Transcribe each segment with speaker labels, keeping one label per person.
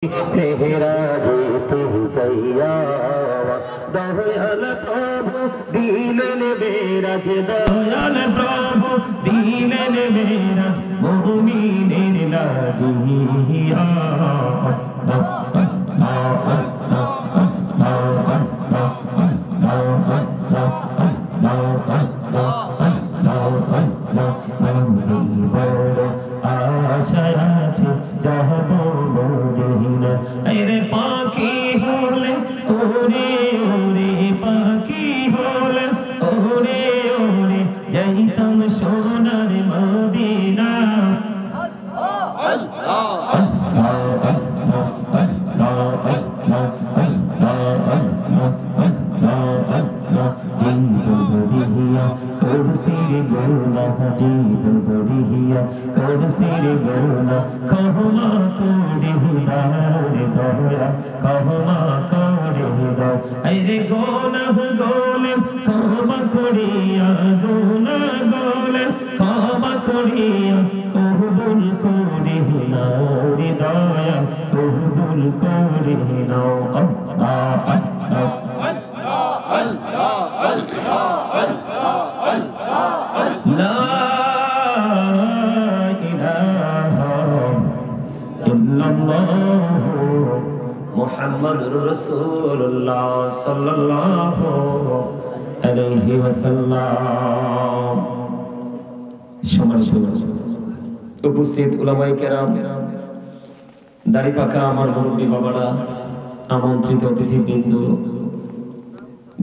Speaker 1: মেহেরাজে পৌঁছাইয়া দয়াল প্রভু দিলেন মেরাজ, দয়াল প্রভু দিলেন মেরাজ মুমিনের লাগিয়া। আশায় আছে যাব মদিনা, আরে পাখি হলে ওরে ওরে, পাখি হলে ওরে ওরে, যাইতাম সোনার মদিনা। করসির গুনা জীবন ধরিয়া, করসির গুনা ক্ষমা করে দাও রে দয়া, ক্ষমা করে দাও। আরে গুনাহ গোলে ক্ষমা করিয়া, গুনাহ গোলে ক্ষমা করিয়া, কবুল করে নাও রে দয়া, কবুল করে নাও। আল্লাহ আল্লাহ লা ইলাহা ইল্লাল্লাহু মুহাম্মাদুর রাসূলুল্লাহ সাল্লাল্লাহু আলাইহি ওয়াসাল্লাম। সম্মানিত উপস্থিত উলামায়ে কেরাম, দাড়ি পাকা আমার মুরব্বী বাবারা, আমন্ত্রিত অতিথিবৃন্দ,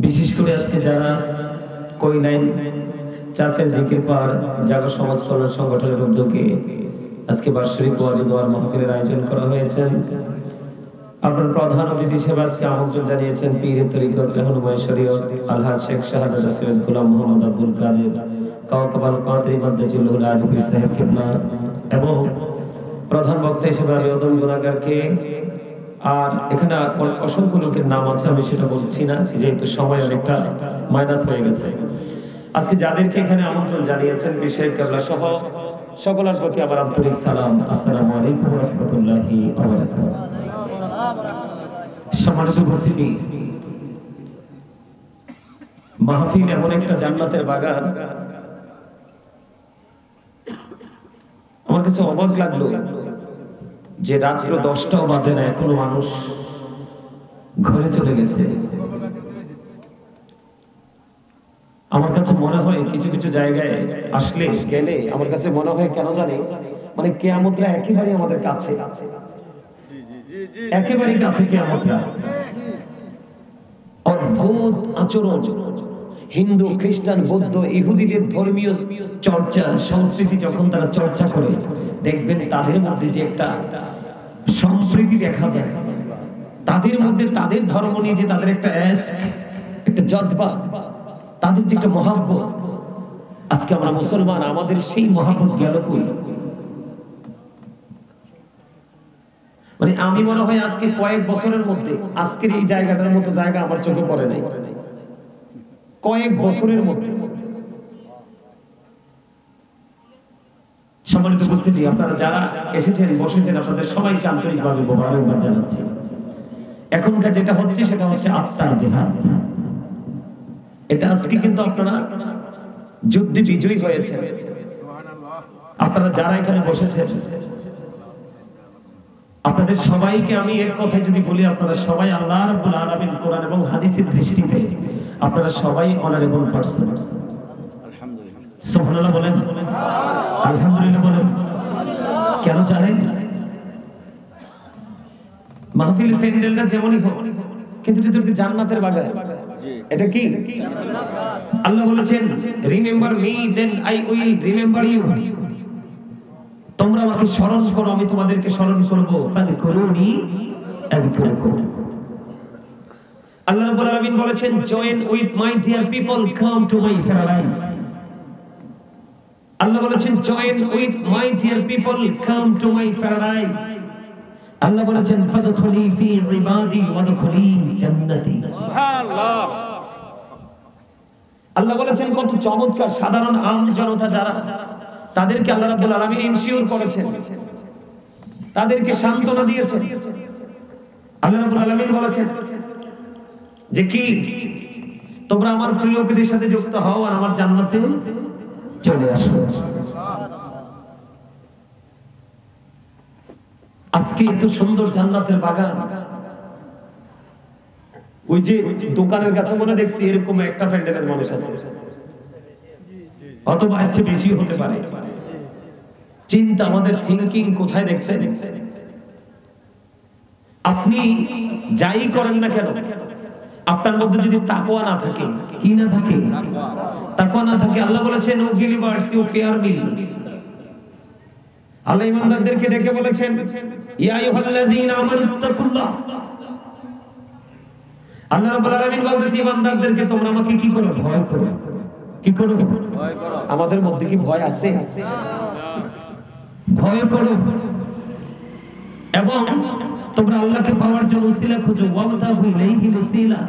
Speaker 1: বিশেষ করে আজকে যারা কইলাইন চাচের দিকের পার জাগো সমাজ কল্যাণ সংগঠনের উদ্যোগে আজকে বার্ষিক ওয়াজ ও দোয়ার মাহফিলের আয়োজন করা হয়েছে। আপনার প্রধান অতিথি হিসেবে আজকে আমন্ত্রণ জানিয়েছেন পীর তরিকত রহনুমায়ে শরীয়ত আলহাজ শেখ শাহজাদা সৈয়দ গোলাম মোহাম্মদ আব্দুল কাদের কাওকাবাল কাদরি মাদ্দাজিল্লাহুল আলী পীর সাহেব কিবলা, এবং প্রধান বক্তা হিসেবে আমি ওদম গুনাহগারকে। আর এখানে অসংখ্য লোকের নাম আছে, আমি সেটা বলছি না যেহেতু সময় অনেকটা মাইনাস হয়ে গেছে। আজকে যাদেরকে এখানে আমন্ত্রণ জানিয়েছেন বিশেষ কেবলা সহ সকলের প্রতি আমার আন্তরিক সালাম, আসসালামু আলাইকুম ওয়া রাহমাতুল্লাহি ওয়া বারাকাতুহু। সম্মানিত উপস্থিতি, মাহফিল এমন একটা জান্নাতের বাগান, আমার কাছে অবাক লাগলো যে রাত্র 10টাও বাজে না, এখনো মানুষ ঘরে চলে গেছে। আমার কাছে মনে হয় কিছু কিছু জায়গায় আসলে গেলে আমার কাছে মনে হয় কেন জানি, মানে কিয়ামতটা একেবারে আমাদের কাছে, একেবারে কাছে কিয়ামতটা। অদ্ভুত আচরণ হিন্দু, খ্রিস্টান, বৌদ্ধ, ইহুদিদের ধর্মীয় চর্চা সংস্কৃতি যখন তারা চর্চা করে, দেখবেন তাদের মধ্যে যে একটা সম্প্রীতি দেখা যায়, তাদের মধ্যে তাদের ধর্ম নিয়ে যে তাদের একটা একটা জজবা, তাদের যে একটা মহাব্বত। আজকে আমরা মুসলমান, আমাদের সেই মহাব্বত গেল কই? মানে আমি মনে হয় আজকে কয়েক বছরের মধ্যে আজকের এই জায়গাটার মতো জায়গা আমার চোখে পড়ে নাই, কয়েক বছরের মধ্যে। সম্মানিত উপস্থিতি, আপনারা যারা এসেছেন বসেছেন, আপনাদের সবাইকে আন্তরিকভাবে মোবারকবাদ জানাচ্ছি। এখনকার যেটা হচ্ছে সেটা হচ্ছে আত্মার জিহাদ। এটা আজকে কিন্তু আপনারা যুদ্ধে বিজয়ী হয়েছেন। আপনারা যারা এখানে বসেছেন, আপনাদের সবাইকে আমি এক কথায় যদি বলি, আপনারা সবাই আল্লাহ রাব্বুল আলামিন কোরআন এবং হাদিসের দৃষ্টিতে আপনারা সবাই অনারেবল পারসন। আলহামদুলিল্লাহ, সুবহানাল্লাহ বলেন, আলহামদুলিল্লাহ বলেন। কেন জানেন? মাহফিল প্যান্ডেলটা যেমনই হোক, কিন্তু ভিতরে জান্নাতের বাগান। এটা কি? আল্লাহ বলেছেন, remember me then I will remember you. তোমরা আমাকে স্মরণ করো, আমি তোমাদেরকে স্মরণ করব। ফাযকুরুনি আযকুরকুম। আল্লাহ রাব্বুল আলামিন বলেছেন, join with my dear people, come to my paradise. Allah বলেছেন, join with my dear people, come to my paradise. Allah বলেছেন, ফাদখুলি ফি ইবাদি ওয়াদখুলি জান্নাতি। সুবহানাল্লাহ। আল্লাহ বলেছেন, কত চমৎকার। সাধারণ আম জনতা যারা, তাদেরকে আল্লাহ রাব্বুল আলামিন ইনসিওর করেছেন, তাদেরকে সান্ত্বনা দিয়েছেন আল্লাহ রাব্বুল আলামিন বলেছেন যে কি তোমরা আমার প্রিয়দের সাথে যুক্ত হও আর আমার জান্নাতে চলে আসো। আজকে এত সুন্দর জান্নাতের বাগান, ওই যে দোকানের কাছে মনে দেখছি এরকম একটা প্যান্ডেলের মানুষ আছে, অথবা এর চেয়ে বেশি হতে পারে। চিন্তা, আমাদের থিংকিং কোথায় দেখছেন? আপনি যাই করেন না কেন, আপনার মধ্যে যদি তাকওয়া না থাকে, কি না থাকে, তাকওয়া না থাকে, আল্লাহ বলেছেন O believers you fear me. Allah ঈমানদারদেরকে ডেকে বলেছেন ইয়া আইয়ুহাল্লাযীনা আমানুত্তাকুল্লাহ। আল্লাহ রাব্বুল আলামিন বলতেছে ঈমানদারদেরকে তোমরা আমাকে কি করো? ভয় করো। কি করো? ভয় করো। আমাদের মধ্যে কি ভয় আছে? ভয় করো এবং তোমরা আল্লাহকে পাওয়ার জন্য উসিলা খুঁজো। ওয়াবতাগু ইলাইহি উসিলা।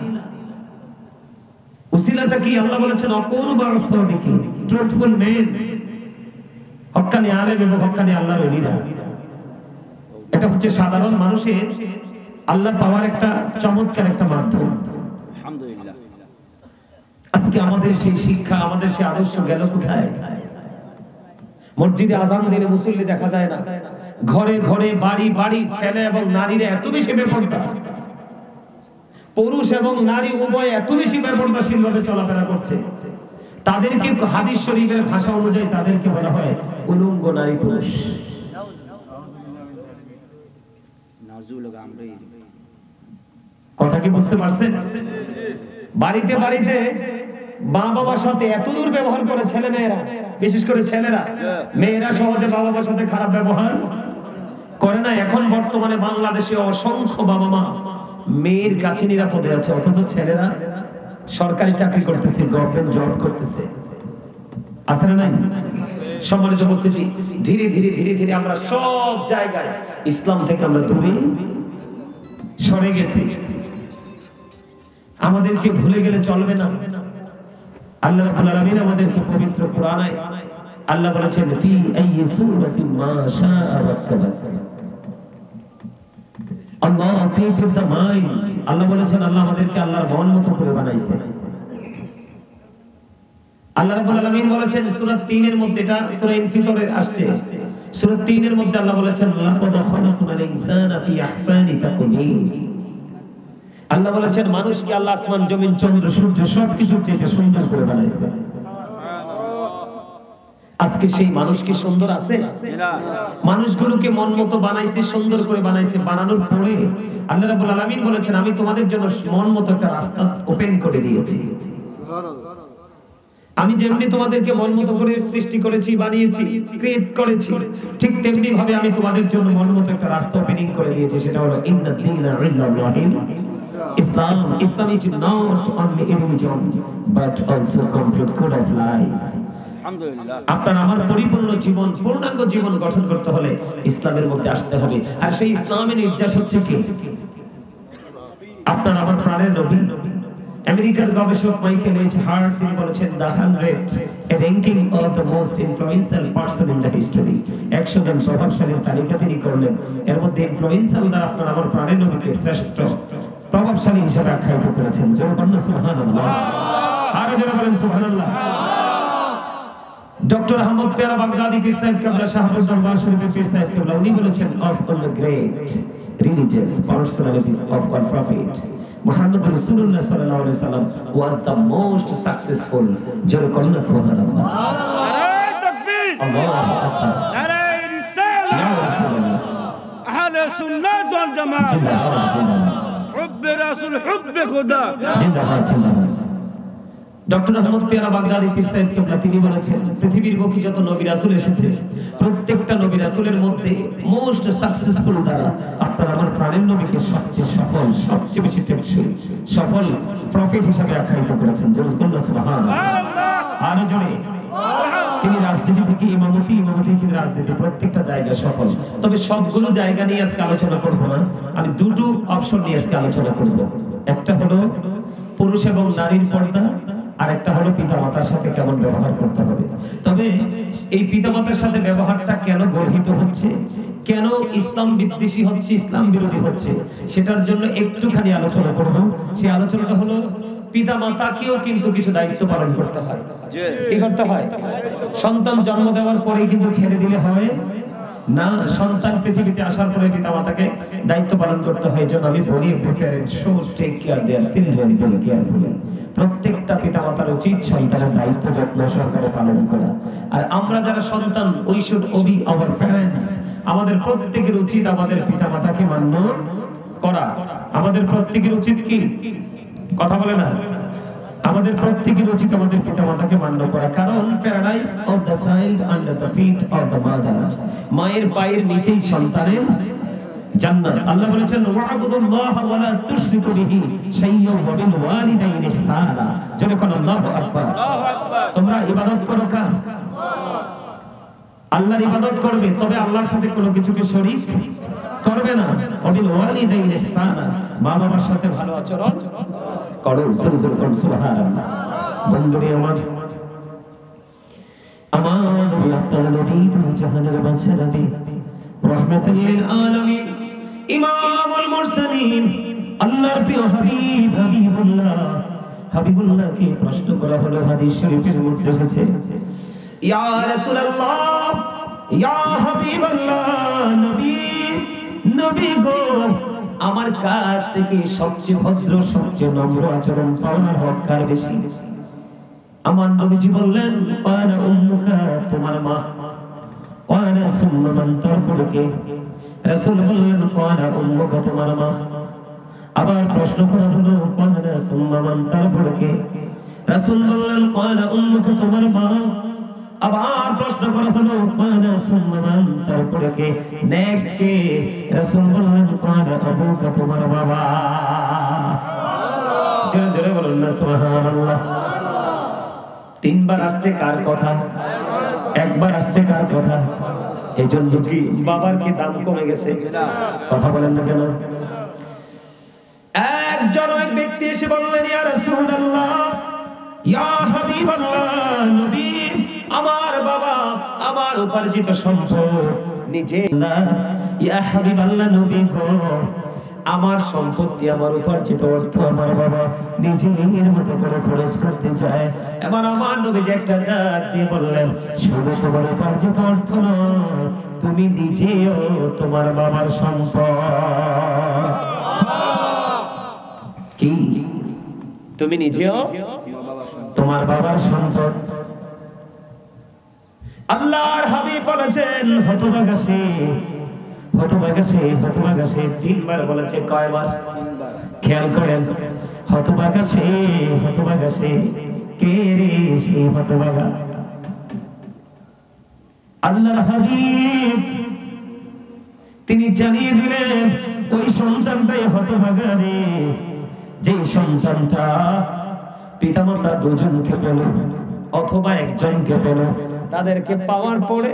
Speaker 1: উসিলাটা কি? আল্লাহ বলেছেন আকুনু বা'সাদিকিন, ট্রুথফুল মেন, হক্কানি আলেম এবং হক্কানি আল্লাহর ওলিরা। এটা হচ্ছে সাধারণ মানুষের আল্লাহ পাওয়ার একটা চমৎকার একটা মাধ্যম। আলহামদুলিল্লাহ। আজকে আমাদের সেই শিক্ষা, আমাদের সেই আদর্শ গেল কোথায়? মসজিদে আযান দিলে মুসল্লি দেখা যায় না, ঘরে ঘরে বাড়ি বাড়ি ছেলে এবং নারীরা এত বেশি বেপরদা, পুরুষ এবং নারী উভয় এত বেশি বেপরদাশীল ভাবে চলাফেরা করছে। তাদেরকে হাদিস শরীফের ভাষা অনুযায়ী তাদেরকে বলা হয় উলঙ্গ নারী পুরুষ। কথা কি বুঝতে পারছেন? বাড়িতে বাড়িতে মা বাবার সাথে এত দূর ব্যবহার করে ছেলে মেয়েরা, বিশেষ করে ছেলেরা, মেয়েরা সহজে বাবা মার সাথে খারাপ ব্যবহার করে না। এখন বর্তমানে বাংলাদেশে অসংখ্য বাবা মা মেয়ের কাছে নিরাপদে আছে, অথচ ছেলেরা সরকারি চাকরি করতেছে, গভর্নমেন্ট জব করতেছে। আছে না নাই? সম্মানিত উপস্থিতি, ধীরে ধীরে ধীরে ধীরে আমরা সব জায়গায় ইসলাম থেকে আমরা দূরে সরে গেছি। আমাদেরকে ভুলে গেলে চলবে না। আল্লাহ রাব্বুল আলামিন আমাদেরকে পবিত্র কোরআনে আল্লাহ বলেছেন ফি আইয়ি সূরাতিন মা শাআ রাক্কাবা। আল্লাহ ক্রিয়েটেড দ্য মাইন্ড। আল্লাহ বলেছেন আল্লাহ আমাদেরকে আল্লাহর মন মতো করে বানাইছে। আল্লাহ রাব্বুল আলামিন বলেছেন সূরা 3 এর মধ্যে, এটা সূরা ইনফিতরে আসছে, সূরা 3 এর মধ্যে আল্লাহ বলেছেন লাকাদ খালাকনাল ইনসানা ফি আহসানি তাকওয়িম। আল্লাহ বলেছেন মানুষকে আল্লাহ আসমান জমিন চন্দ্র সূর্য সবকিছুর চেয়ে সুন্দর করে বানাইছে। আজকে সেই মানুষ কি সুন্দর আছে? মানুষগুলোকে মন মতো বানাইছে, সুন্দর করে বানাইছে। বানানোর পরে আল্লাহ রাব্বুল আলামিন বলেছেন আমি তোমাদের জন্য মন মতো একটা রাস্তা ওপেন করে দিয়েছি। আমি যেমনি তোমাদেরকে মন মতো করে সৃষ্টি করেছি, বানিয়েছি, ক্রিয়েট করেছি, ঠিক তেমনি ভাবে আমি তোমাদের জন্য মন মতো একটা রাস্তা ওপেনিং করে দিয়েছি। সেটা হলো ইন্নাদ-দীনা ইনদাল্লাহিল ইসলাম। Islam is not only a religion but also complete code of life. আলহামদুলিল্লাহ। আপনার আমার পরিপূর্ণ জীবন, পূর্ণাঙ্গ জীবন গঠন করতে হলে ইসলামের মধ্যে আসতে হবে। আর সেই ইসলামের নির্যাস হচ্ছে কি? আপনার আমার প্রাণের নবী। আমেরিকার গবেষক মাইকেল এইচ হার্ট তিনি বলেছেন the 100 A ranking of the most influential person in the history. 100 জন প্রভাবশালীর তালিকা তিনি করলেন। এর মধ্যে ইনফ্লুয়েন্সিয়াল দ্বারা আপনার আমার প্রাণের নবীকে শ্রেষ্ঠ প্রভাবশালী হিসেবে আখ্যায়িত করেছেন। জোরে বলুন সুবহানাল্লাহ। আরো জোরে বলেন সুবহানাল্লাহ। ডক্টর আহমদ পেয়ারা বাগদাদি পীর সাহেব কেবলা শাহপুর দরবার শরীফের পীর সাহেব কেবলা উনি বলেছেন of all the great religious personalities of our prophet Muhammad রাসূলুল্লাহ সাল্লাল্লাহু আলাইহি সাল্লাম ওয়াজ দ্য মোস্ট সাকসেসফুল। জোরে বলুন সুবহানাল্লাহ। নারে তাকবীর, আল্লাহু আকবার, নারে রিসালাত, ইয়া রাসূলুল্লাহ, আহলে সুন্নাত ওয়াল জামাত, জিন্দাবাদ, হুব্ব রাসূল, হুব্ব খুদা, জিন্দাবাদ, জিন্দাবাদ। ডক্টর আহমদ পেয়ারা বাগদাদি পীর সাহেব কেবলা তিনি বলেছেন পৃথিবীর বুকে যত নবী রাসূল এসেছে প্রত্যেকটা নবী রাসূলের মধ্যে মোস্ট সাকসেসফুল দ্বারা আপনার আমার প্রাণের নবীকে সবচেয়ে সফল, সবচেয়ে বেশি টেকসই সফল প্রফেট হিসেবে আখ্যায়িত করেছেন। জোরে বলুন সুবহানাল্লাহ। আরো জোরে। তিনি রাজনীতি থেকে ইমামতি, ইমামতি থেকে রাজনীতি, প্রত্যেকটা জায়গা সফল। তবে সবগুলো জায়গা নিয়ে আজকে আলোচনা করব না, আমি দুটো অপশন নিয়ে আজকে আলোচনা করব। একটা হলো পুরুষ এবং নারীর পর্দা, আর একটা হলো পিতামাতার সাথে কেমন ব্যবহার করতে হবে। তবে এই পিতামাতার সাথে ব্যবহারটা কেন গর্হিত হচ্ছে, কেন ইসলাম বিদ্বেষী হচ্ছে, ইসলাম বিরোধী হচ্ছে, সেটার জন্য একটুখানি আলোচনা করব। সেই আলোচনাটা হলো পিতামাতাকেও কিন্তু কিছু দায়িত্ব পালন করতে হয়। কি করতে হয়? সন্তান জন্ম দেওয়ার পরে কিন্তু ছেড়ে দিলে হয় না, সন্তান পৃথিবীতে আসার পরে পিতামাতাকে দায়িত্ব পালন করতে হয়। জন্য আমি বলি parents should take care their children very carefully. প্রত্যেকটা পিতামাতার উচিত সন্তানের দায়িত্ব যত্ন সহকারে পালন করা। আর আমরা যারা সন্তান, we should Obi our parents. আমাদের প্রত্যেকের উচিত আমাদের পিতামাতাকে মান্য করা। আমাদের প্রত্যেকের উচিত কি? কথা বলে না, আমাদের প্রত্যেকের উচিত আমাদের পিতামাতাকে মান্য করা। কারণ paradise of the child under the feet of the mother. মায়ের পায়ের নিচেই সন্তানের জান্নাত। আল্লাহ বলেছেন ওয়া'বুদুল্লাহ ওয়া লা তুশরিকু বিহি শাইয়্যান ওয়া বিল ওয়ালিদাইনি ইহসানা। যখন আল্লাহু আকবার, তোমরা ইবাদত করো কার? আল্লাহর ইবাদত করবে, তবে আল্লাহর সাথে কোনো কিছুকে শরীক করবে না। ওয়া বিল ওয়ালিদাইনি ইহসানা, মা বাবার সাথে ভালো আচরণ করো। সুবহানাল্লাহ। বন্ধুরে আমার নবী, আপনার নবী তো জাহানের বাদশা নবী, রাহমাতুল লিল আলামিন, ইমামুল মুরসালিন, আল্লাহর প্রিয় হাবিব হাবিবুল্লাহকে প্রশ্ন করা হলো। হাদিস শরীফের মধ্যে এসেছে, ইয়া রাসূলুল্লাহ, ইয়া হাবিবাল্লাহ, নবী গো, আমার কাছ থেকে সবচেয়ে ভদ্র, সবচেয়ে নম্র আচরণ পাওয়ার হক কার বেশি? আমার নবীজি বললেন, পানা উম্মুকা, তোমার মা। পানা সুম্মা মান, তারপরে কে? রাসূল বললেন, পানা উম্মুকা, তোমার মা। আবার প্রশ্ন করা হলো, পানা সুম্মা মান, তারপরে কে? রাসূল বললেন, পানা উম্মুকা, তোমার মা। আবার প্রশ্ন করা হলো, পানা সুম্মা মান, তারপরে কে? নেক্সট কে? রাসূল বললেন, পানা আবুকা, তোমার বাবা। জোরে জোরে বলুন না সুবহানাল্লাহ। তিনবার আসছে কার কথা? একবার আসছে কার কথা? এজন্য কি বাবার কি দাম কমে গেছে? কথা বলেন না কেন? একজন এক ব্যক্তি এসে বললেন, ইয়া রাসূলুল্লাহ, ইয়া হাবিবাল্লাহ, নবী, আমার বাবা আমার উপার্জিত সম্পদ নিজে না। ইয়া হাবিবাল্লাহ, নবী গো, আমার সম্পত্তি, আমার উপার্জিত অর্থ আমার বাবা নিজের মতো করে খরচ করতে চায়। এবার আমার নবী যে একটা ডাক দিয়ে বললেন, শুধু তোমার উপার্জিত অর্থ নয়, তুমি নিজেও তোমার বাবার সম্পদ। কি? তুমি নিজেও তোমার বাবার সম্পদ। আল্লাহর হাবিব বলেছেন, হতভাগা সে, হতভাগা সে, হতভাগা সে। তিনবার বলেছে, কয়বার? খেয়াল করেন, হতভাগা সে, হতভাগা সে। কে রে সে হতভাগা? আল্লাহর হাবিব তিনি জানিয়ে দিলেন, ওই সন্তানটাই হতভাগা রে, যে সন্তানটা পিতামাতা দুজনকে পেল অথবা একজনকে পেল, তাদেরকে পাওয়ার পরে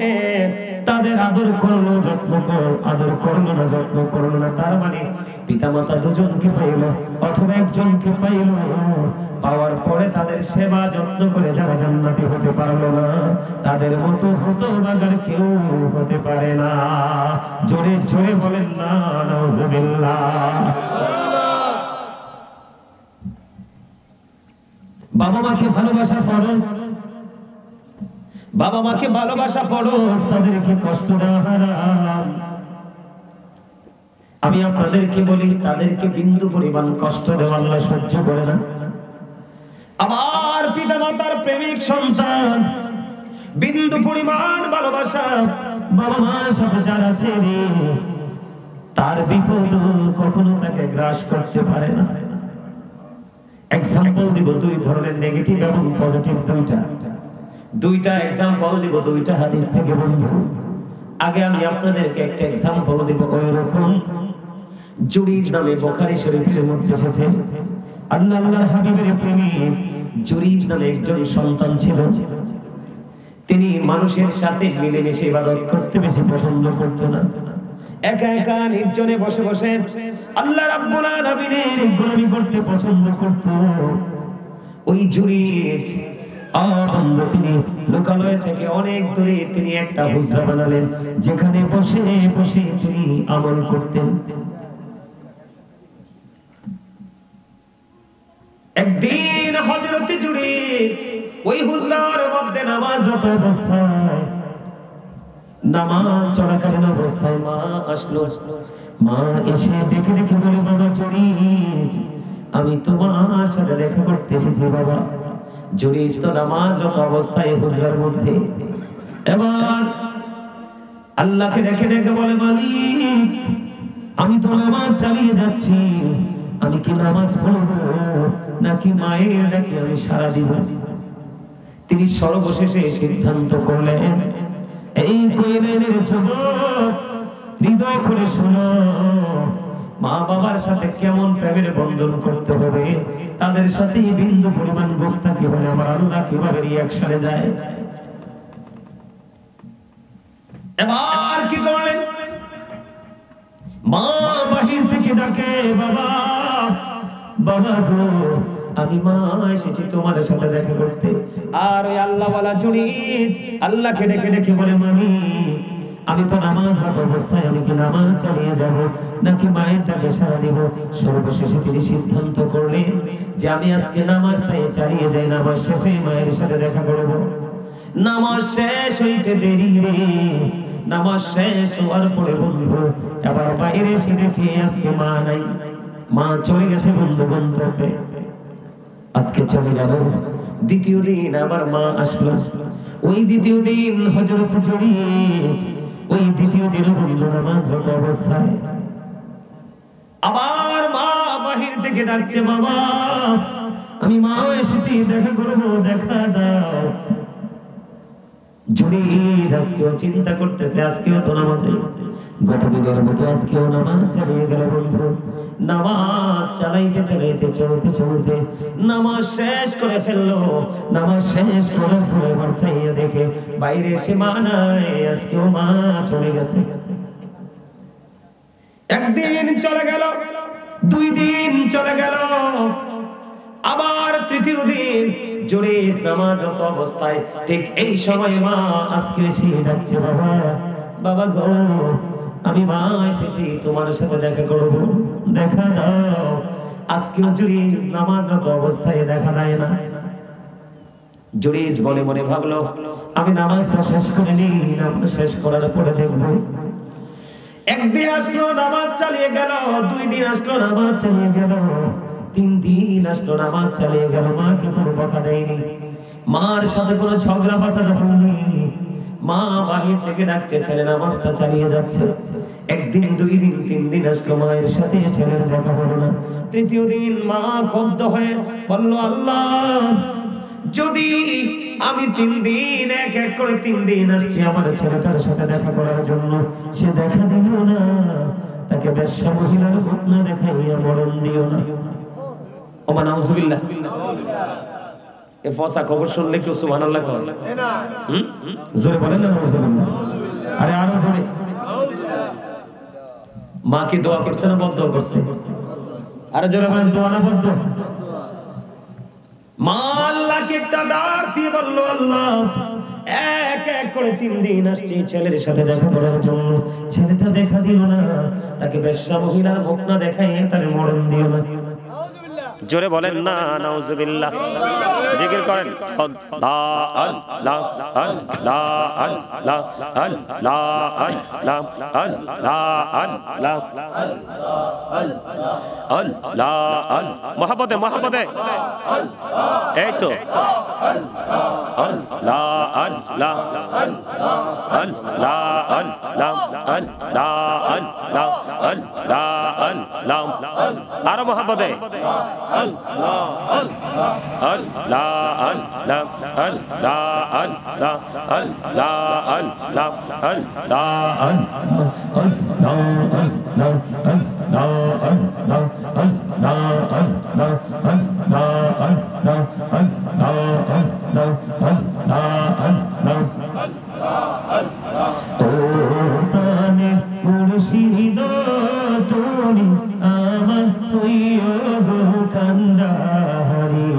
Speaker 1: তাদের আদর করলো, যত্ন করলো, আদর করলো না, যত্ন করলো না। তার মানে পিতামাতা দুজনকে পাইল অথবা একজনকে পাইল, পাওয়ার পরে তাদের সেবা যত্ন করে যারা জান্নাতি হতে পারলো না, তাদের মতো হতভাগার কেউ হতে পারে না। জোরে জোরে বলেন না নাউজুবিল্লাহ। বাবা মাকে ভালোবাসা ফরজ, বাবা মাকে ভালোবাসা ফরজ, তাদেরকে কষ্ট দেওয়া হারাম। আমি আপনাদেরকে বলি, তাদেরকে বিন্দু পরিমাণ কষ্ট দেওয়া আল্লাহ সহ্য করে না। আমার পিতামাতার প্রেমিক সন্তান বিন্দু পরিমাণ ভালোবাসা বাবা মার সাথে যারা ছেড়ে, তার বিপদ কখনো তাকে গ্রাস করতে পারে না। এক্সাম্পল দিব দুই ধরনের, নেগেটিভ এবং পজিটিভ, দুইটা এক্সাম্পল দিব, দুইটা হাদিস থেকে বন্ধু। আগে আমি আপনাদেরকে একটা এক্সাম্পল দিব। ওই রকম জুরিজ নামে বুখারী শরীফের মধ্যে এসেছে, আল্লাহর হাবিবের প্রেমিক জুরিজ নামে একজন সন্তান ছিল। তিনি মানুষের সাথে মিলেমিশে ইবাদত করতে বেশি পছন্দ করতো না। একা একা নির্জনে বসে বসে আল্লাহ রাব্বুল আলামিনের গোলামি করতে পছন্দ করত। ওই জুরিজ বন্ধ তিনি লোকালয় থেকে অনেক দূরে তিনি একটা হুজরা বানালেন, যেখানে বসে বসে তিনি আমল করতেন। একদিন হযরত জুরিজ ওই হুজরার মধ্যে নামাজরত অবস্থায়, নামাজ চলাকালীন অবস্থায় মা আসলো। মা এসে দেখে দেখে বলে, বাবা জুরিজ, আমি তোমার সাথে দেখা করতে এসেছি বাবা। জুরিজ তো নামাজরত অবস্থায় হুজরার মধ্যে। এবার আল্লাহকে দেখে দেখে বলে, মালিক, আমি তো নামাজ চালিয়ে যাচ্ছি, আমি কি নামাজ পড়বো নাকি মায়ের ডাকে আমি সাড়া দিব? তিনি সর্বশেষে সিদ্ধান্ত করলেন, এই কইলেনের যুবক, হৃদয় খুলে শোনো, মা বাবার সাথে কেমন প্রেমের বন্ধন করতে হবে, তাদের সাথে বিন্দু পরিমাণ গোস্তাকি হলে আমার আল্লাহ কিভাবে রিঅ্যাকশনে যায়। এবার কি করলেন? মা বাহির থেকে ডাকে, বাবা, বাবা গো, আমি মা এসেছি তোমার সাথে দেখা করতে। আর ওই আল্লাহওয়ালা জুরিজ আল্লাহকে ডেকে ডেকে বলে, মালিক, আমি তো নামাজরত অবস্থায়, আমি কি নামাজ চালিয়ে যাব নাকি মায়ের ডাকে সাড়া দিব? সর্বশেষে তিনি সিদ্ধান্ত করলেন যে আমি আজকে নামাজটাই চালিয়ে যাই, নামাজ শেষে মায়ের সাথে দেখা করব। নামাজ শেষ হইতে দেরি রে, নামাজ শেষ হওয়ার পরে বন্ধু এবার বাইরে এসে দেখি আজকে মা নাই, মা চলে গেছে বন্ধু গন্তব্যে। আজকে চলে গেল। দ্বিতীয় দিন আবার মা আসলো। ওই দ্বিতীয় দিন হযরত জুরিজ ওই দ্বিতীয় দিন বন্ধু নামাজরত অবস্থায় আবার মা বাহির থেকে ডাকছে, বাবা, আমি মা এসেছি, দেখা করবো, দেখা দাও। জুরিজ আজকেও চিন্তা করতেছে, আজকেও তো নামাজে, গতদিনের মতো আজকেও নামাজ চালিয়ে গেল বন্ধু। নামাজ চালাইতে চালাইতে চলতে চলতে নামাজ শেষ করে ফেললো। নামাজ শেষ করার পরে এবার চাইয়ে দেখে বাইরে এসে মা নাই, আজকেও মা চলে গেছে। একদিন চলে গেল, 2 দিন চলে গেল, আবার তৃতীয় দিন জুরিজ নামাজরত অবস্থায় ঠিক এই সময় মা আজকে এসে যাচ্ছে, বাবা, বাবা গো, আমি মা এসেছি তোমার সাথে দেখা করব, দেখা দাও। আজকেও জুরিজ নামাজরত অবস্থায় দেখা দেয় না। জুরিজ মনে মনে ভাবলো, আমি নামাজটা শেষ করে নিই, নামাজ শেষ করার পরে দেখবো। একদিন আসলো, নামাজ চালিয়ে গেল। 2 দিন আসলো, নামাজ চালিয়ে গেল। 3 দিন আসলো, নামাজ চালিয়ে গেল। মাকে কোনো বকা দেয়নি, মার সাথে কোনো ঝগড়া ফাসাদ হয়নি। মা বাহির থেকে ডাকছে, ছেলে নামাজটা চালিয়ে যাচ্ছে। একদিন, 2 দিন, 3 দিন আসলো, মায়ের সাথে ছেলের দেখা হলো না। তৃতীয় দিন মা ক্ষুব্ধ হয়ে বলল, আল্লাহ, যদি আমি 3 দিন এক এক করে 3 দিন আসছি আমার ছেলেটার সাথে দেখা করার জন্য, সে দেখা দিল না, তাকে বেশ্যা মহিলার ঘটনা দেখাইয়া মরণ দিও না। ওমা নাউজুবিল্লাহ। এ ফসা খবর শুনলে কেউ সুবহানাল্লাহ কয় না? জোরে বলেন না নাউজুবিল্লাহ। আরে আরো জোরে। মা কি দোয়া করছে না বদ দোয়া করছে? আরে জোরে বলেন, দোয়া না বদ দোয়া? মা আল্লাহকে একটা ডাক দিয়ে বলল, আল্লাহ, এক এক করে 3 দিন আসছি ছেলের সাথে দেখা করার জন্য, ছেলেটা দেখা দিল না, তাকে বেশ্যা মহিলার মুখ না দেখাই তার মরণ দিও না। জোরে বলেন না নাউজুবিল্লাহ। জিকির করেন, আল্লাহ আল্লাহ আল্লাহ আল্লাহ আল্লাহ আল্লাহ আল্লাহ আল্লাহ আল্লাহ। মহব্বতে মহব্বতে, এই তো আল্লাহ আল্লাহ আল্লাহ আল্লাহ আল্লাহ আল্লাহ আল্লাহ। আরো মহব্বতে, আল্লাহ আল্লাহ আল্লাহ আল্লাহ আল্লাহ আল্লাহ আল্লাহ আল্লাহ মুর্শিদ তুমি আমার হইও কান্ডারি,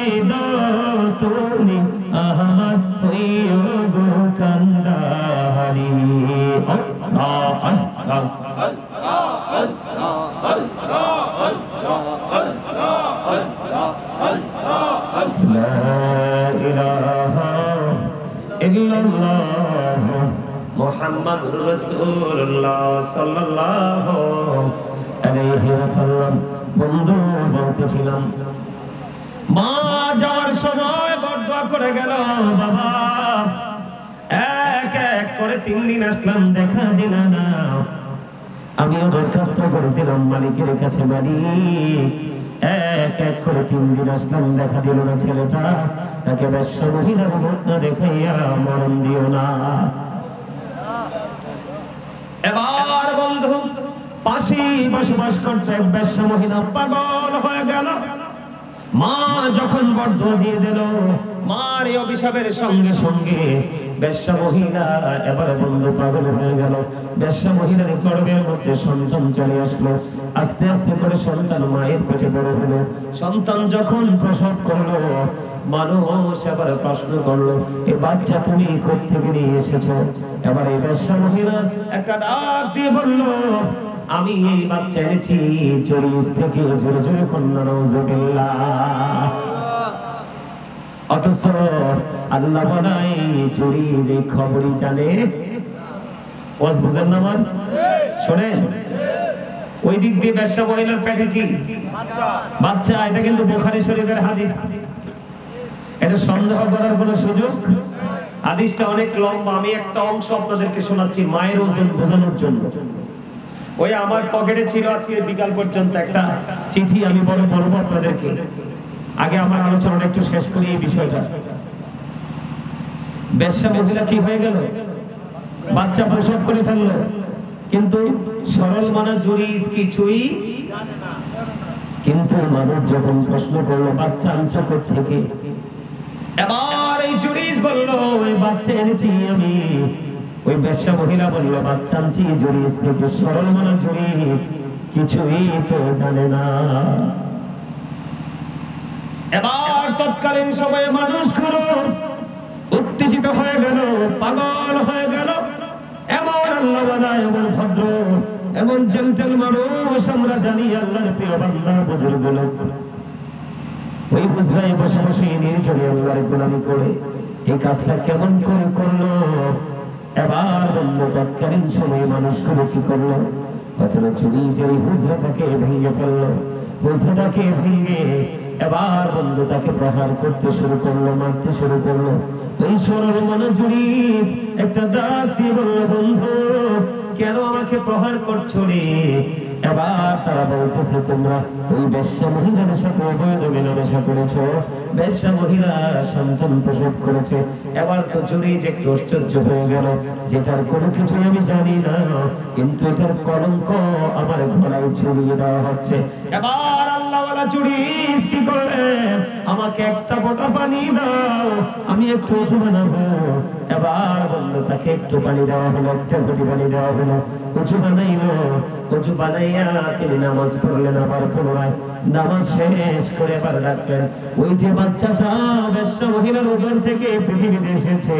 Speaker 1: মুর্শিদ তুমি আমার হইও গো কান্ডারি আল্লাহ আল্লাহ লা ইলাহা ইল্লাল্লাহ মুহাম্মাদুর রাসূলুল্লাহ সাল্লাল্লাহু আলাইহি ওয়াসাল্লাম। বন্ধু বলতেছিলাম, মা যাওয়ার সময় বদদুয়া করে গেল, বাবা এক এক করে 3 দিন আসলাম, দেখা দিল না। আমিও দরখাস্ত করে দিলাম মালিকের কাছে, মালিক এক এক করে 3 দিন আসলাম, দেখা দিল না ছেলেটা, তাকে বেশ্যা মহিলার মুখ না দেখাইয়া মরণ দিও না। এবার বন্ধু পাশে বসবাস করতে এক বেশ্যা মহিলা পাগল হয়ে গেল। মা যখন বদদুয়া দিয়ে দিল, মার এই অভিশাপের সঙ্গে সঙ্গে বেশ্যা মহিলা এবারে বন্ধু পাগল হয়ে গেল। বেশ্যা মহিলার গর্ভের মধ্যে সন্তান চলে আসলো। আস্তে আস্তে করে সন্তান মায়ের পেটে বড় হলো। সন্তান যখন প্রসব করলো, মানুষ এবার প্রশ্ন করলো, এই বাচ্চা তুমি কোথা থেকে নিয়ে এসেছো? এবার এই বেশ্যা মহিলা একটা ডাক দিয়ে বলল, আমি এই বাচ্চা এনেছি জরিস থেকে। জোরে জোরে কন্যা নাউজুবিল্লাহ। অথচ আল্লাহ বানাই জরিস এই খবরই জানে। ওয়াজ বুঝেন না আমার? শোনেন, ওই দিক দিয়ে বেশ্যা মহিলার পেটে কি বাচ্চা, এটা কিন্তু বুখারী শরীফের হাদিস। এটা সন্দেহ করার কোনো সুযোগ। হাদিসটা অনেক লম্বা, আমি একটা অংশ আপনাদেরকে শোনাচ্ছি মায়ের ওজন বোঝানোর জন্য। ওই আমার পকেটে ছিল আজকে বিকাল পর্যন্ত একটা চিঠি, আমি বলবো আপনাদেরকে। আগে আমার আলোচনাটা একটু শেষ করি এই বিষয়টা। বেশ্যা মহিলা কি হয়ে গেল? বাচ্চা প্রসব করে ফেললো, কিন্তু সরল মানা জুরিস কিছুই জানে না। কিন্তু মানুষ যখন প্রশ্ন করলো বাচ্চা আনছো কোথা থেকে, এবার এই জুরিস বললো ওই বাচ্চা এনেছি আমি। ওই বেশ্যা মহিলা বলল, বাচ্চা আনছি জরিস থেকে। সরল মানা জরিস কিছুই তো জানে না। এবার তৎকালীন সময়ে মানুষ গুলো উত্তেজিত হয়ে গেল, পাগল হয়ে গেল। এমন আল্লাহওয়ালা, এমন ভদ্র, এমন জেন্টেল মানুষ আমরা জানি, আল্লাহর প্রিয় বান্দা বুজুর্গ লোক। ওই হুজরায় বসে বসে নির্জনে আল্লাহর গোলামি করে এই কাজটা কেমন করে করলো? এবার বন্ধু তৎকালীন সময়ে মানুষগুলো কি করলো? অথবা চুরি যে হুজরাটাকে ভেঙে ফেললো। হুজরাটাকে ভেঙে এবার বন্ধু তাকে প্রহার করতে শুরু করলো, মারতে শুরু করলো। ওই সরল মানা জুরিস একটা ডাক দিয়ে বললো, বন্ধু কেন আমাকে প্রহার করছো রে? এবার তারা বলতেছে, তোমরা ওই বেশ্যা মহিলার সাথে অবৈধ মেলামেশা করেছো, বেশ্যা মহিলা সন্তান প্রসব করেছে। এবার তো জুরিস একটু আশ্চর্য হয়ে গেল, যেটার কোনো কিছু আমি জানি না, কিন্তু এটার কলঙ্ক আমার ঘোড়ায় ছড়িয়ে দেওয়া হচ্ছে। এবার আল্লাহওয়ালা জুরিস কি করলেন, আমাকে একটা ফোঁটা পানি দাও, আমি একটু ওযু বানাবো। এবার বলল, তাকে একটু পানি দেওয়া হলো, একটা ঘটি পানি দেওয়া হলো, ওযু বানাইলো। ওযু বানাইয়া তিনি নামাজ পড়লেন। আবার পুনরায় নামাজ শেষ করে এবার ডাকলেন, ওই যে বাচ্চাটা বেশ্যা মহিলার উদর থেকে পৃথিবীতে এসেছে,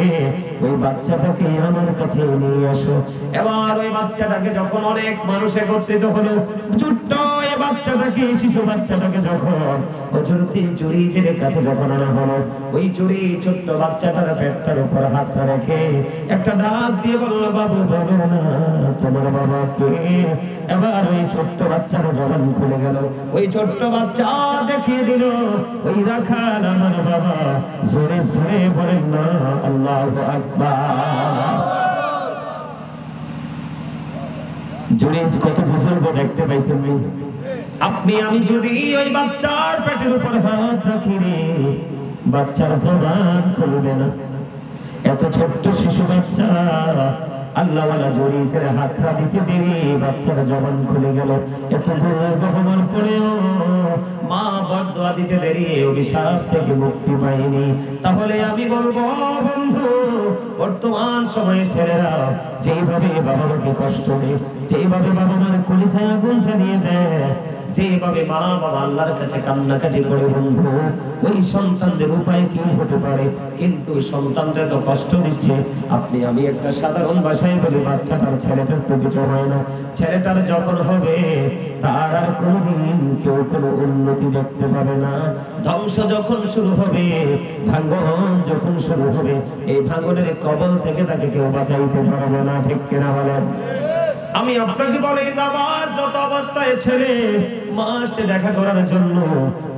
Speaker 1: ওই বাচ্চাটাকে আমার কাছে নিয়ে আসো। এবার ওই বাচ্চাটাকে যখন অনেক মানুষ একত্রিত হলো, ছোট্ট এই বাচ্চাটাকে, শিশু বাচ্চাটাকে যখন হযরত জুরিজের কাছে যখন আনা হলো, ওই জুরি ছোট্ট বাচ্চাটার পেটটার উপর হাতটা রেখে একটা ডাক দিয়ে বলল, বাবু বলো না তোমার বাবা কে? এবার ওই ছোট্ট বাচ্চার জবান খুলে গেল। ওই ছোট্ট বাচ্চা দেখিয়ে দিল, ওই রাখাল আমার বাবা। জোরে জোরে বলেন না আল্লাহু আকবার। জুরিজ কত বুজুর্গ দেখতে পাইছেন আপনি? আমি যদি ওই বাচ্চার পেটের উপর হাত রাখি রে, বাচ্চার জবান খুলবে না। এত ছোট্ট শিশু বাচ্চা, আল্লাহওয়ালা জুরিজের হাতটা দিতে দেরি বাচ্চার জবান খুলে গেল। এত বুজুর্গ হওয়ার পরেও মা বদদুয়া দিতে দেরি, অভিশাপ থেকে মুক্তি পায়নি। তাহলে আমি বলবো বন্ধু, বর্তমান সময়ে ছেলেরা যেইভাবে বাবা মাকে কষ্ট দেয়, যেভাবে বাবা মার কলিজায় আগুন জ্বালিয়ে দেয়, যেভাবে মা বাবা আল্লাহর কাছে কান্নাকাটি করে বন্ধু, ওই সন্তানদের উপায় কি হতে পারে? কিন্তু সন্তানরা তো কষ্ট দিচ্ছে। আপনি আমি একটা সাধারণ ভাষায় বলি, বাচ্চাটার ছেলেটার তো কিছু হয় না। ছেলেটার যখন হবে তার আর কোনোদিন কেউ কোনো উন্নতি দেখতে পাবে না। ধ্বংস যখন শুরু হবে, ভাঙন যখন শুরু হবে, এই ভাঙনের কবল থেকে তাকে কেউ বাঁচাইতে পারবে না। ঠিক কিনা বলেন? আমি আপনাকে বলি, নামাজরত অবস্থায় ছেলে মার সাথে দেখা করার জন্য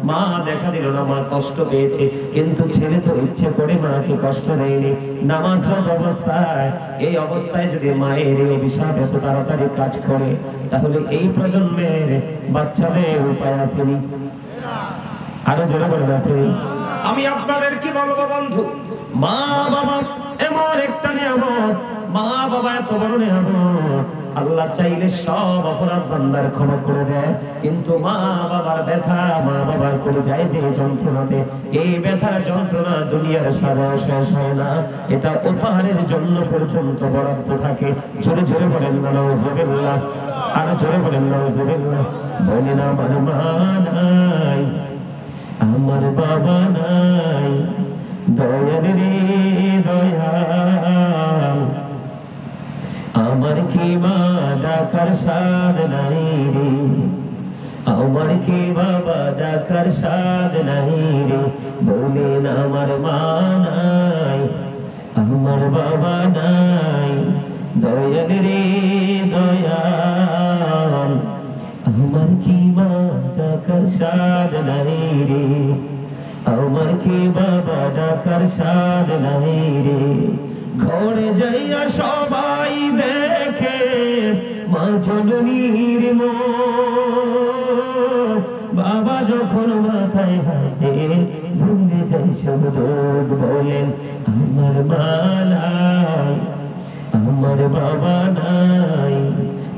Speaker 1: মা দেখা দিল না, মা কষ্ট পেয়েছে, কিন্তু ছেলে তো ইচ্ছে করে মাকে কষ্ট দেয়নি। নামাজরত অবস্থায়, এই অবস্থায় যদি মায়ের এই অভিশাপ এত তাড়াতাড়ি কাজ করে, তাহলে এই প্রজন্মের বাচ্চাদের উপায় আসেনি? আরো জোরে বলেন আসেনি? আমি আপনাদের কি বলবো বন্ধু, মা বাবা এমন একটা নিয়ামত, মা বাবা এত বড় নিয়ামত। আল্লাহ চাইলে সব অপরাধ বান্দার ক্ষমা করে দেয়, কিন্তু মা বাবার ব্যথা, মা বাবার করে যায় যে যন্ত্রণাতে, এই ব্যথার যন্ত্রণা দুনিয়ার সারা শেষ হয় না, এটা উপহারের জন্য পর্যন্ত বরাদ্দ থাকে। জোরে জোরে বলেন নাউজুবিল্লাহ, আর জোরে বলেন নাউজুবিল্লাহ। বলেন আমার মা নাই, আমার বাবা নাই, দয়ার রে দয়াল, আমার কি মা ডাকার সাদ নাই রে, আমার কি বাবা ডাকার সাদ নাই রে। বলেন আমার মা নাই, আমার বাবা নাই, দয়াল রে দয়াল, আমার কি মা ডাকার সাদ নাই রে, আমার কি বাবা ডাকার সাদ নাই রে। ঘরে যাইয়া সবাই দেখে মা জননীর মুখ, বাবা যখন মাথায় হাতে ভুলে যাই সব রোগ। বলেন আমার মা নাই, আমার বাবা নাই,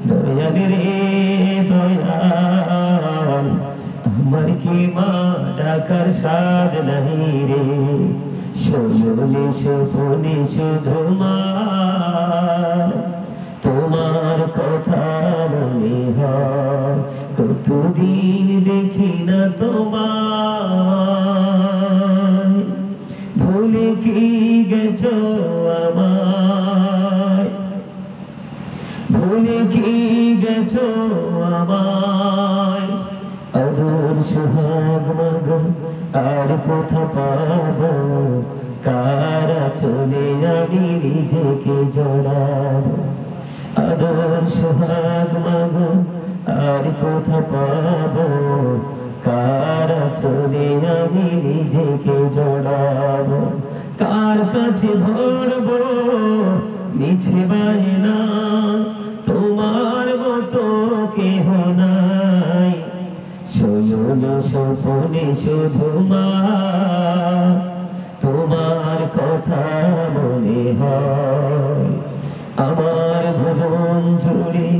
Speaker 1: দয়াল রে দয়াল, আমার কি মা ডাকার সাদ নাই রে। শোনে শোনে শুধু মা, তোমার কথা মনে হয়, কতদিন দেখি না তোমার, ভুলে কি গেছো আমায়, ভুলে কি গেছো আমায়। আদর সোহাগ মাগো আর কোথা পাবো, কারা চলে আমি নিজেকে জড়াবো। আদর সোহাগ মাগো আর কোথা পাবো, কারা চলে আমি নিজেকে জড়াবো। কার কাছে ধরবো মিছে বায়না, তোমার মতো কেহ নাই। শোনো শোনে শুধু মা, তোমার কথা মনে হয়। আমার ভুবন জুড়ে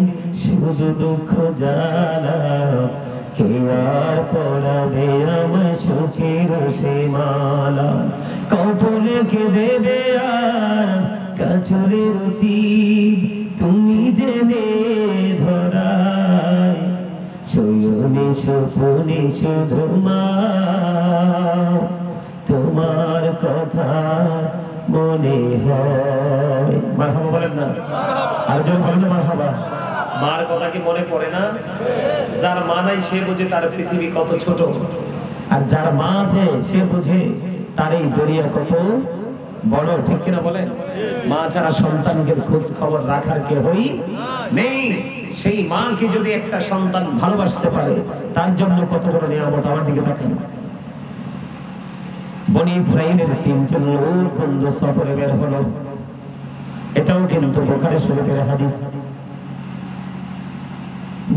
Speaker 1: শুধু দুঃখ জ্বালা, কে আর পড়াবে আমার সুখের সে মালা। কপালে কে দেবে আর কাছরে রুটি, তুমি যে দে ধরায়। শোনে শোনে শুধু মা, তোমার কথা মনে হয়। মারহাবা বলেন না, আর যখন বলেন না মারহাবা। মার কথা কি মনে পড়ে না? যার মা নাই সে বুঝে তার পৃথিবী কত ছোট, আর যার মা আছে সে বুঝে তার এই দরিয়া কত বড়। ঠিক কিনা বলেন? মা ছাড়া সন্তানকে খোঁজ খবর রাখার কেউই নেই। সেই মাকে যদি একটা সন্তান ভালোবাসতে পারে, তার জন্য কত বড় নিয়ামত। আমার দিকে তাকান। বনি ইসরাইলের 3 জন লোক বন্ধু সফরে বের হলো, এটাও কিন্তু বুখারী শরীফের হাদিস।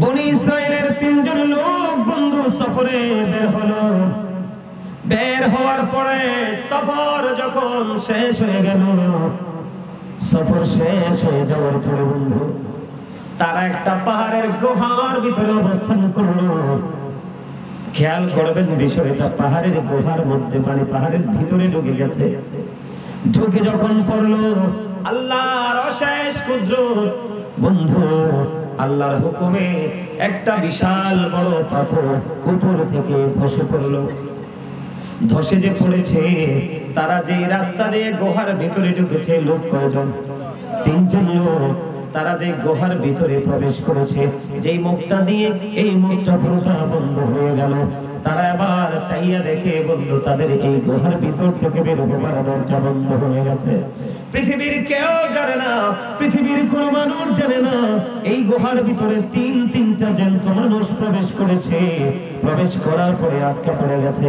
Speaker 1: বনি ইসরাইলের 3 জন লোক বন্ধু সফরে বের হলো। বের হওয়ার পরে সফর যখন শেষ হয়ে গেল, সফর শেষ হয়ে যাওয়ার পরে বন্ধু তারা একটা পাহাড়ের গুহার ভিতরে অবস্থান করলো। খেয়াল করবেন বিষয়টা, পাহাড়ের গুহার মধ্যে, মানে পাহাড়ের ভিতরে ঢুকে গেছে। ঢুকে যখন পড়লো আল্লাহর অশেষ কুদরত বন্ধু, আল্লাহর হুকুমে একটা বিশাল বড় পাথর উপর থেকে ধসে পড়লো। ধসে যে পড়েছে, তারা যে রাস্তা দিয়ে গুহার ভিতরে ঢুকেছে, লোক কয়জন? 3 জন লোক। তারা যে গুহার ভিতরে প্রবেশ করেছে, যেই মুখটা দিয়ে এই মুখটা পুরোটা বন্ধ হয়ে গেল। তারা আবার চাইয়া দেখে, বন্ধু, তাদের এই গুহার ভিতর থেকে বের হবার দরজা বন্ধ হয়ে গেছে। পৃথিবীর কেউ জানে না, পৃথিবীর কোনো মানুষ জানে না এই গুহার ভিতরে তিনটা জ্যান্ত মানুষ প্রবেশ করেছে। প্রবেশ করার পরে আটকা পড়ে গেছে।